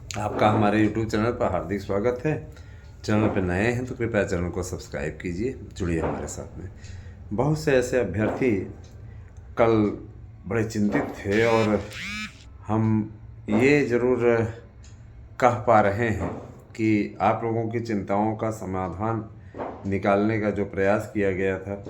आपका हमारे YouTube channel पर हार्दिक स्वागत है। चैनल पर नए हैं तो कृपया चैनल को सब्सक्राइब कीजिए, जुड़िए हमारे साथ में। बहुत से ऐसे अभ्यर्थी कल बड़े चिंतित थे और हम ये ज़रूर कह पा रहे हैं कि आप लोगों की चिंताओं का समाधान निकालने का जो प्रयास किया गया था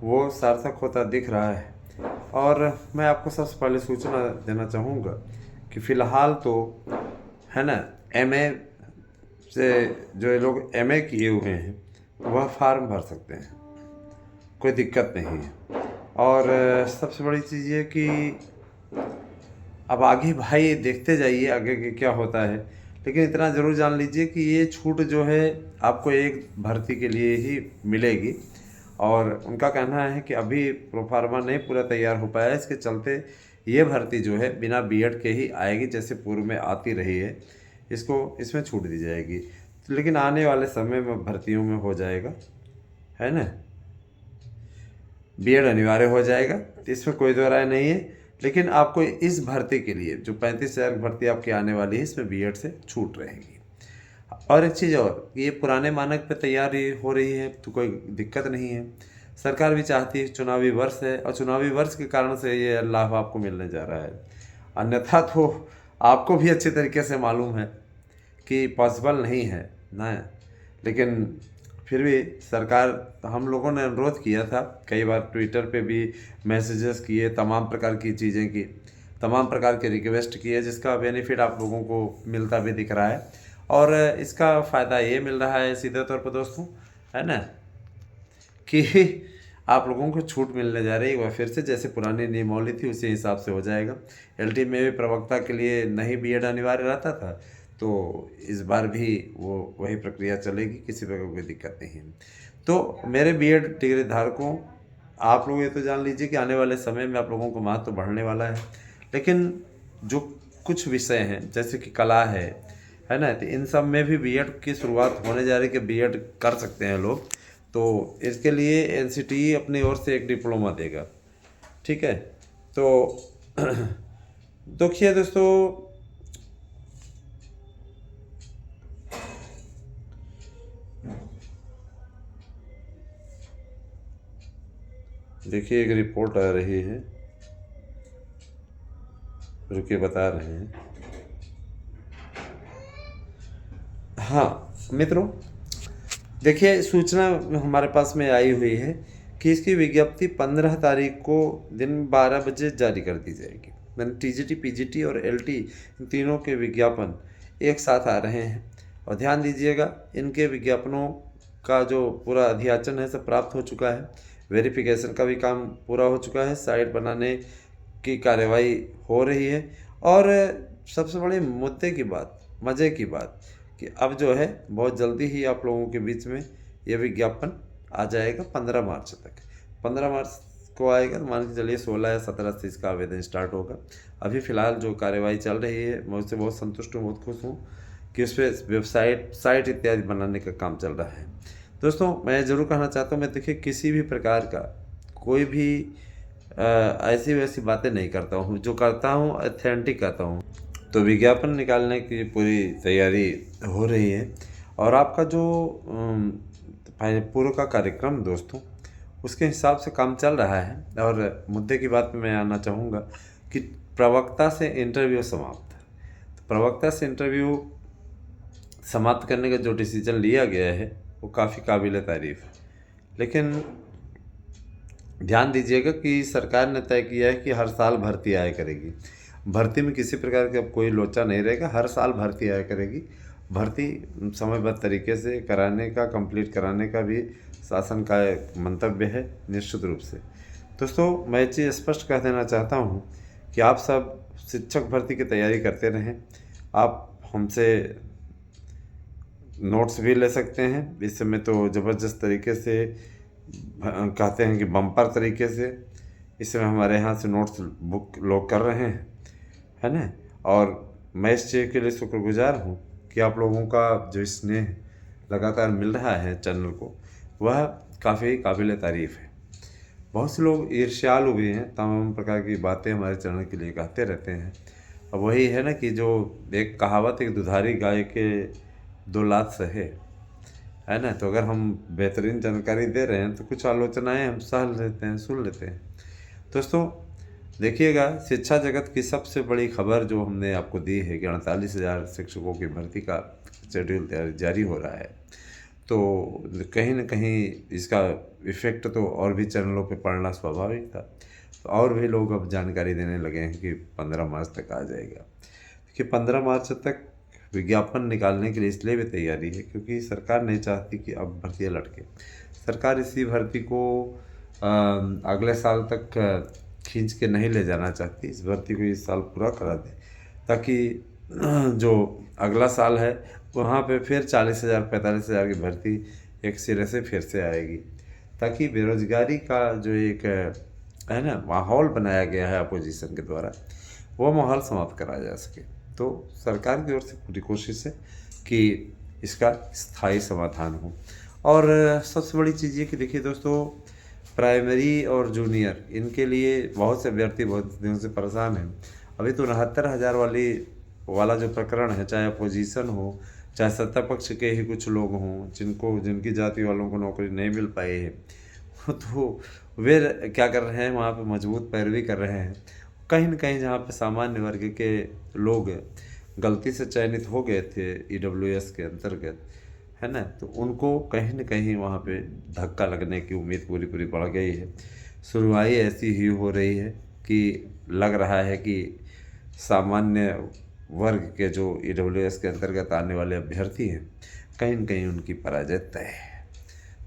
वो सार्थक होता दिख रहा है। और मैं आपको सबसे पहले सूचना देना चाहूँगा कि फ़िलहाल तो है ना, एमए से जो ये लोग एमए किए हुए हैं वह फार्म भर सकते हैं, कोई दिक्कत नहीं है। और सबसे बड़ी चीज़ ये कि अब आगे भाई देखते जाइए आगे के क्या होता है, लेकिन इतना ज़रूर जान लीजिए कि ये छूट जो है आपको एक भर्ती के लिए ही मिलेगी। और उनका कहना है कि अभी प्रोफार्मा नहीं पूरा तैयार हो पाया है, इसके चलते ये भर्ती जो है बिना बीएड के ही आएगी, जैसे पूर्व में आती रही है। इसको इसमें छूट दी जाएगी, लेकिन आने वाले समय में भर्तियों में हो जाएगा, है ना, बीएड अनिवार्य हो जाएगा, इसमें कोई दो राय नहीं है। लेकिन आपको इस भर्ती के लिए जो 35,000 भर्ती आपकी आने वाली है इसमें बीएड से छूट रहेगी। और एक चीज़ और, ये पुराने मानक पे तैयारी हो रही है तो कोई दिक्कत नहीं है। सरकार भी चाहती है, चुनावी वर्ष है और चुनावी वर्ष के कारण से ये लाभ आपको मिलने जा रहा है। अन्यथा तो आपको भी अच्छे तरीके से मालूम है कि पॉसिबल नहीं है ना। लेकिन फिर भी सरकार, हम लोगों ने अनुरोध किया था कई बार, ट्विटर पे भी मैसेजेस किए, तमाम प्रकार की चीज़ें की, तमाम प्रकार के रिक्वेस्ट किए, जिसका बेनिफिट आप लोगों को मिलता भी दिख रहा है। और इसका फ़ायदा ये मिल रहा है सीधे तौर पर दोस्तों, है ना, कि आप लोगों को छूट मिलने जा रही है वह फिर से जैसे पुरानी नियमावली थी उसी हिसाब से हो जाएगा। एलटी में भी प्रवक्ता के लिए नहीं बीएड अनिवार्य रहता था, तो इस बार भी वो वही प्रक्रिया चलेगी, किसी प्रकार कोई दिक्कत नहीं है। तो मेरे बीएड डिग्री धारकों, आप लोग ये तो जान लीजिए कि आने वाले समय में आप लोगों को महत्व बढ़ने वाला है। लेकिन जो कुछ विषय हैं जैसे कि कला है ना, तो इन सब में भी बीएड की शुरुआत होने जा रही है कि बीएड कर सकते हैं लोग। तो इसके लिए एनसीटीई अपनी ओर से एक डिप्लोमा देगा, ठीक है। तो देखिए दोस्तों, देखिए एक रिपोर्ट आ रही है, रुकिए बता रहे हैं। हाँ मित्रों, देखिए सूचना हमारे पास में आई हुई है कि इसकी विज्ञप्ति 15 तारीख को दिन 12 बजे जारी कर दी जाएगी। मैंने टीजीटी, पीजीटी और एलटी इन तीनों के विज्ञापन एक साथ आ रहे हैं। और ध्यान दीजिएगा, इनके विज्ञापनों का जो पूरा अध्याचन है सब प्राप्त हो चुका है, वेरिफिकेशन का भी काम पूरा हो चुका है, साइट बनाने की कार्यवाही हो रही है। और सबसे बड़े मुद्दे की बात, मज़े की बात, कि अब जो है बहुत जल्दी ही आप लोगों के बीच में ये विज्ञापन आ जाएगा 15 मार्च तक। 15 मार्च को आएगा तो मान के चलिए 16 या 17 से इसका आवेदन स्टार्ट होगा। अभी फ़िलहाल जो कार्यवाही चल रही है मैं उससे बहुत संतुष्ट हूँ, बहुत खुश हूँ कि उस पर वेबसाइट, साइट इत्यादि बनाने का काम चल रहा है। दोस्तों मैं ज़रूर कहना चाहता हूँ, मैं देखिए किसी भी प्रकार का कोई भी ऐसी वैसी बातें नहीं करता हूँ, जो करता हूँ ऑथेंटिक करता हूँ। तो विज्ञापन निकालने की पूरी तैयारी हो रही है। और आपका जो पूर्व का कार्यक्रम दोस्तों, उसके हिसाब से काम चल रहा है। और मुद्दे की बात में मैं आना चाहूँगा कि प्रवक्ता से इंटरव्यू समाप्त। तो प्रवक्ता से इंटरव्यू समाप्त करने का जो डिसीजन लिया गया है वो काफ़ी काबिल तारीफ़ है। लेकिन ध्यान दीजिएगा कि सरकार ने तय किया है कि हर साल भर्ती आया करेगी। भर्ती में किसी प्रकार का कोई लोचा नहीं रहेगा, हर साल भर्ती आया करेगी। भर्ती समयबद्ध तरीके से कराने का, कंप्लीट कराने का भी शासन का एक मंतव्य है निश्चित रूप से। दोस्तों मैं ये चीज़ स्पष्ट कह देना चाहता हूँ कि आप सब शिक्षक भर्ती की तैयारी करते रहें। आप हमसे नोट्स भी ले सकते हैं, इस समय तो ज़बरदस्त तरीके से कहते हैं कि बम्पर तरीके से इस समय हमारे यहाँ से नोट्स बुक लोग कर रहे हैं, है ना। और मैं इस चीज़ के लिए शुक्रगुजार हूँ कि आप लोगों का जो स्नेह लगातार मिल रहा है चैनल को, वह काफ़ी काबिल तारीफ़ है। बहुत से लोग ईर्ष्यालु भी हैं, तमाम प्रकार की बातें हमारे चैनल के लिए कहते रहते हैं अब वही है ना कि जो एक कहावत है कि दुधारी गाय के 2 लात सहे, है ना। तो अगर हम बेहतरीन जानकारी दे रहे हैं तो कुछ आलोचनाएं हम सह लेते हैं, सुन लेते हैं। दोस्तों देखिएगा, शिक्षा जगत की सबसे बड़ी खबर जो हमने आपको दी है कि 48,000 शिक्षकों की भर्ती का शेड्यूल जारी हो रहा है। तो कहीं न कहीं इसका इफ़ेक्ट तो और भी चैनलों पे पड़ना स्वाभाविक था। तो और भी लोग अब जानकारी देने लगे हैं कि 15 मार्च तक आ जाएगा। देखिए 15 मार्च तक विज्ञापन निकालने के लिए इसलिए भी तैयारी है क्योंकि सरकार नहीं चाहती कि अब भर्तियाँ लटके। सरकार इसी भर्ती को अगले साल तक खींच के नहीं ले जाना चाहती। इस भर्ती को इस साल पूरा करा दें ताकि जो अगला साल है वहाँ पे फिर 40,000 45,000 की भर्ती एक सिरे से फिर से आएगी, ताकि बेरोजगारी का जो एक है ना माहौल बनाया गया है अपोजिशन के द्वारा, वो माहौल समाप्त कराया जा सके। तो सरकार की ओर से पूरी कोशिश है कि इसका स्थायी समाधान हो। और सबसे बड़ी चीज़ ये कि देखिए दोस्तों, प्राइमरी और जूनियर इनके लिए बहुत से अभ्यर्थी बहुत दिनों से परेशान हैं। अभी तो 69,000 वाला जो प्रकरण है, चाहे अपोजिशन हो चाहे सत्ता पक्ष के ही कुछ लोग हों जिनकी जाति वालों को नौकरी नहीं मिल पाई है, तो वे क्या कर रहे हैं, वहाँ पे मजबूत पैरवी कर रहे हैं। कहीं न कहीं जहाँ पे सामान्य वर्ग के लोग गलती से चयनित हो गए थे EWS के अंतर्गत, है ना, तो उनको कहीं न कहीं वहाँ पे धक्का लगने की उम्मीद पूरी पूरी बढ़ गई है। सुनवाई ऐसी ही हो रही है कि लग रहा है कि सामान्य वर्ग के जो EWS के अंतर्गत आने वाले अभ्यर्थी हैं, कहीं न कहीं उनकी पराजय तय है।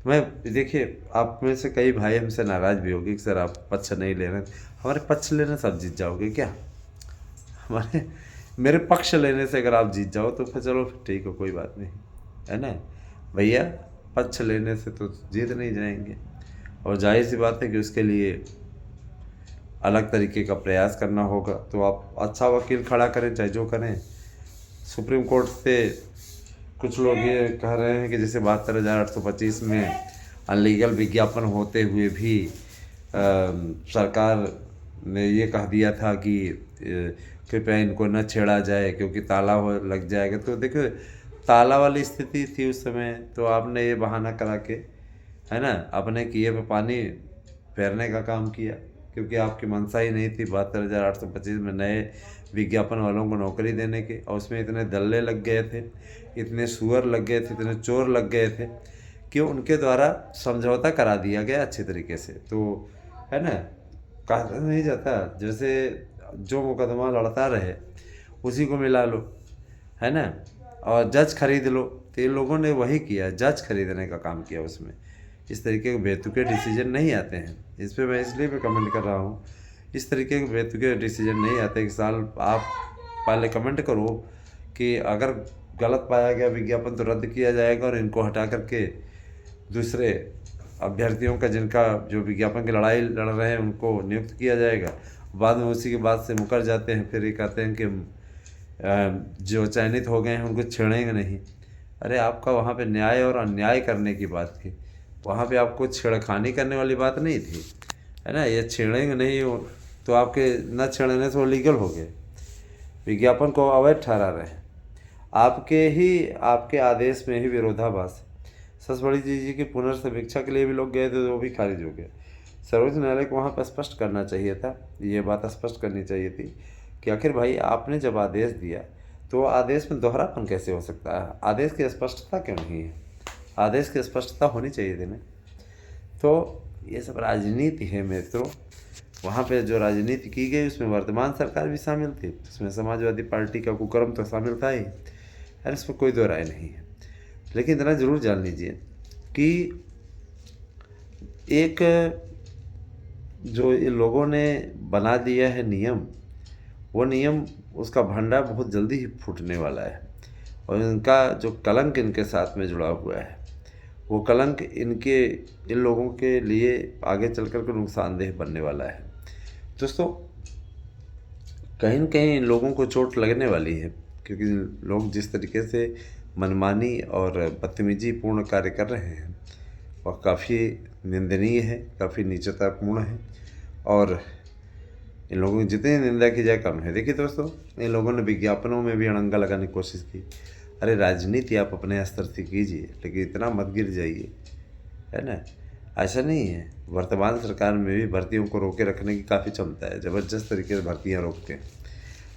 मैं देखिए, आप में से कई भाई हमसे नाराज़ भी होंगे कि सर आप पक्ष नहीं ले रहे। हमारे पक्ष लेने से आप जीत जाओगे क्या? मेरे पक्ष लेने से अगर आप जीत जाओ तो फिर चलो फिर ठीक है, कोई बात नहीं, है ना भैया। पक्ष लेने से तो जीत नहीं जाएंगे, और जाहिर सी बात है कि उसके लिए अलग तरीके का प्रयास करना होगा। तो आप अच्छा वकील खड़ा करें, चाहे जो करें। सुप्रीम कोर्ट से कुछ लोग ये कह रहे हैं कि जैसे 72,825 में अनलीगल विज्ञापन होते हुए भी सरकार ने ये कह दिया था कि कृपया इनको न छेड़ा जाए क्योंकि ताला लग जाएगा। तो देखो, ताला वाली स्थिति थी उस समय, तो आपने ये बहाना करा के, है ना, अपने किए पे पानी फेरने का काम किया, क्योंकि आपकी मंशा ही नहीं थी 72,825 में नए विज्ञापन वालों को नौकरी देने के। और उसमें इतने दल्ले लग गए थे, इतने सुअर लग गए थे, इतने चोर लग गए थे कि उनके द्वारा समझौता करा दिया गया अच्छे तरीके से। तो है ना, कहा नहीं जाता जैसे जो मुकदमा लड़ता रहे उसी को मिला लो, है ना, और जज खरीद लो। तो इन लोगों ने वही किया, जज खरीदने का काम किया। उसमें इस तरीके के बेतुके डिसीजन नहीं आते हैं। इस पर मैं इसलिए भी कमेंट कर रहा हूँ, इस तरीके के बेतुके डिसीजन नहीं आते। कि साल आप पहले कमेंट करो कि अगर गलत पाया गया विज्ञापन तो रद्द किया जाएगा और इनको हटा करके दूसरे अभ्यर्थियों का, जिनका जो विज्ञापन की लड़ाई लड़ रहे हैं, उनको नियुक्त किया जाएगा। बाद में उसी के बाद से मुकर जाते हैं, फिर ये कहते हैं कि जो चयनित हो गए हैं उनको छेड़ेंगे नहीं। अरे आपका वहाँ पे न्याय और अन्याय करने की बात थी, वहाँ पे आपको छेड़खानी करने वाली बात नहीं थी, है ना। ये छेड़ेंगे नहीं हो तो आपके न छेड़ने से वो लीगल हो गए, विज्ञापन को अवैध ठहरा रहे हैं। आपके आदेश में ही विरोधाभास। सबसे बड़ी चीज़ है कि पुनर्समीक्षा के लिए भी लोग गए थे तो वो भी खारिज हो गए। सर्वोच्च न्यायालय को वहाँ पर स्पष्ट करना चाहिए था, ये बात स्पष्ट करनी चाहिए थी कि आखिर भाई आपने जब आदेश दिया तो आदेश में दोहरापन कैसे हो सकता है? आदेश की स्पष्टता क्यों नहीं है? आदेश की स्पष्टता होनी चाहिए थी ना। तो ये सब राजनीति है मित्रों। वहाँ पे जो राजनीति की गई उसमें वर्तमान सरकार भी शामिल थी, उसमें समाजवादी पार्टी का कुकर्म तो शामिल था ही, और इसमें कोई दो राय नहीं है। लेकिन इतना ज़रूर जान लीजिए कि एक जो इन लोगों ने बना दिया है नियम, वो नियम उसका भंडा बहुत जल्दी ही फूटने वाला है। और इनका जो कलंक इनके साथ में जुड़ा हुआ है, वो कलंक इन लोगों के लिए आगे चल कर के नुकसानदेह बनने वाला है। दोस्तों कहीं न कहीं इन लोगों को चोट लगने वाली है, क्योंकि लोग जिस तरीके से मनमानी और बदतमीजीपूर्ण कार्य कर रहे हैं वह काफ़ी निंदनीय है, काफ़ी नीचतापूर्ण है। और इन लोगों की जितनी निंदा की जाए कम है। देखिए दोस्तों, इन लोगों ने विज्ञापनों में भी अड़ंगा लगाने की कोशिश की। अरे राजनीति आप अपने स्तर से कीजिए, लेकिन इतना मत गिर जाइए, है ना। ऐसा नहीं है, वर्तमान सरकार में भी भर्तियों को रोके रखने की काफ़ी क्षमता है, ज़बरदस्त तरीके से भर्तियाँ रोकते हैं।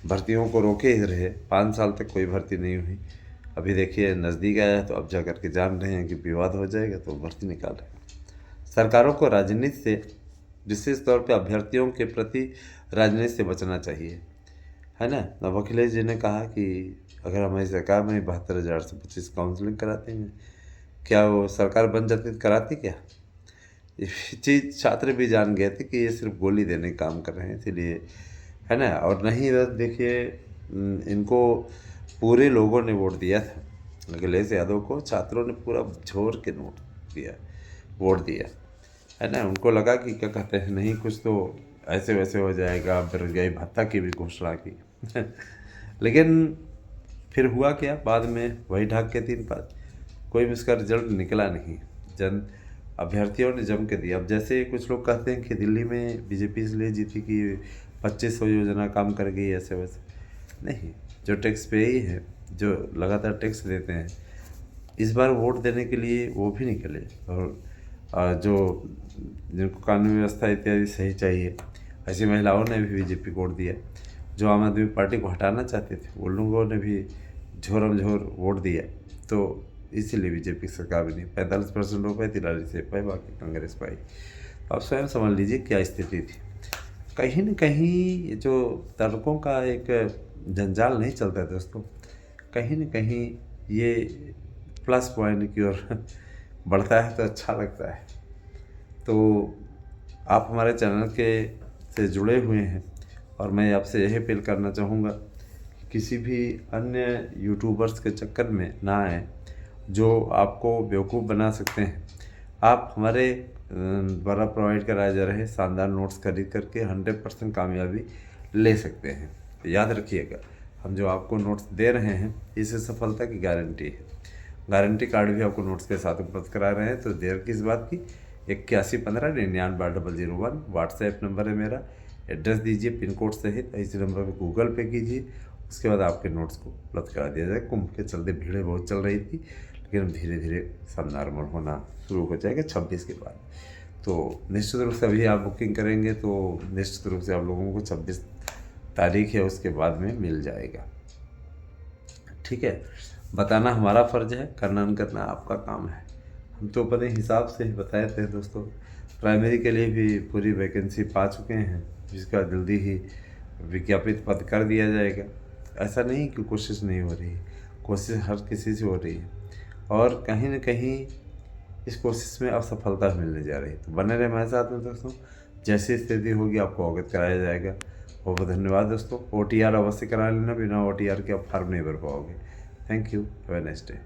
भर्तियों को रोके ही रहे, 5 साल तक कोई भर्ती नहीं हुई। अभी देखिए नज़दीक आया है तो अब जा करके जान रहे हैं कि विवाद हो जाएगा तो भर्ती निकाल रहे हैं। सरकारों को राजनीति से, विशेष तौर पे अभ्यर्थियों के प्रति राजनीति से बचना चाहिए, है ना। अब अखिलेश जी ने कहा कि अगर हमारी सरकार में 72,000 से 25 काउंसलिंग कराते हैं, क्या वो सरकार बन जाती तो कराती क्या। ये चीज़ छात्र भी जान गए थे कि ये सिर्फ गोली देने का काम कर रहे हैं, इसीलिए, है ना। और नहीं बस देखिए, इनको पूरे लोगों ने वोट दिया था, अखिलेश यादव को छात्रों ने पूरा झोर के वोट दिया, है ना। उनको लगा कि क्या कहते हैं, नहीं कुछ तो ऐसे वैसे हो जाएगा, बेरोजगारी भत्ता की भी घोषणा की लेकिन फिर हुआ क्या, बाद में वही ढाक के 3 पात, कोई भी उसका रिजल्ट निकला नहीं। अभ्यर्थियों ने जम के दिया। अब जैसे कुछ लोग कहते हैं कि दिल्ली में बीजेपी इसलिए जीती कि 2500 योजना काम कर गई, ऐसे वैसे नहीं। जो टैक्स पेयी है, जो लगातार टैक्स देते हैं, इस बार वोट देने के लिए वो भी निकले, और जो जिनको कानून व्यवस्था इत्यादि सही चाहिए, ऐसी महिलाओं ने भी बीजेपी को वोट दिया। जो आम आदमी पार्टी को हटाना चाहते थे, उन लोगों ने भी झोरम झोर वोट दिया, तो इसीलिए बीजेपी की सरकार बनी। 45% हो पाई, 43 से पाई, बाकी कांग्रेस पाई। आप स्वयं समझ लीजिए क्या स्थिति थी। कहीं न कहीं ये जो तर्कों का एक जंजाल नहीं चलता दोस्तों, कहीं न कहीं ये प्लस पॉइंट की ओर बढ़ता है तो अच्छा लगता है। तो आप हमारे चैनल के से जुड़े हुए हैं, और मैं आपसे यही अपील करना चाहूँगा कि किसी भी अन्य यूट्यूबर्स के चक्कर में ना आएँ जो आपको बेवकूफ़ बना सकते हैं। आप हमारे द्वारा प्रोवाइड कराए जा रहे शानदार नोट्स खरीद करके 100% कामयाबी ले सकते हैं। तो याद रखिएगा, हम जो आपको नोट्स दे रहे हैं, इससे सफलता की गारंटी है। गारंटी कार्ड भी आपको नोट्स के साथ उपलब्ध करा रहे हैं, तो देर किस बात की। 8115 99 001 व्हाट्सएप नंबर है मेरा। एड्रेस दीजिए पिन कोड सहित, इसी नंबर पर गूगल पे कीजिए, उसके बाद आपके नोट्स को उपलब्ध करा दिया जाए। कुंभ के चलते भीड़ बहुत चल रही थी, लेकिन धीरे धीरे सब नॉर्मल होना शुरू हो जाएगा 26 के बाद। तो निश्चित रूप से अभी आप बुकिंग करेंगे तो निश्चित रूप से आप लोगों को 26 तारीख है उसके बाद में मिल जाएगा। ठीक है, बताना हमारा फ़र्ज़ है, करना न करना आपका काम है। हम तो अपने हिसाब से ही बताए थे दोस्तों। प्राइमरी के लिए भी पूरी वैकेंसी पा चुके हैं, जिसका जल्दी ही विज्ञापित पद कर दिया जाएगा। ऐसा नहीं कि कोशिश नहीं हो रही, कोशिश हर किसी से हो रही है, और कहीं न कहीं इस कोशिश में अब सफलता मिलने जा रही है। तो बने रहे हमारे साथ में दोस्तों, जैसी स्थिति होगी आपको अवगत कराया जाएगा। बहुत बहुत धन्यवाद दोस्तों। OTR अवश्य करा लेना, बिना OTR के आप फॉर्म नहीं भर पाओगे। Thank you, have a nice day.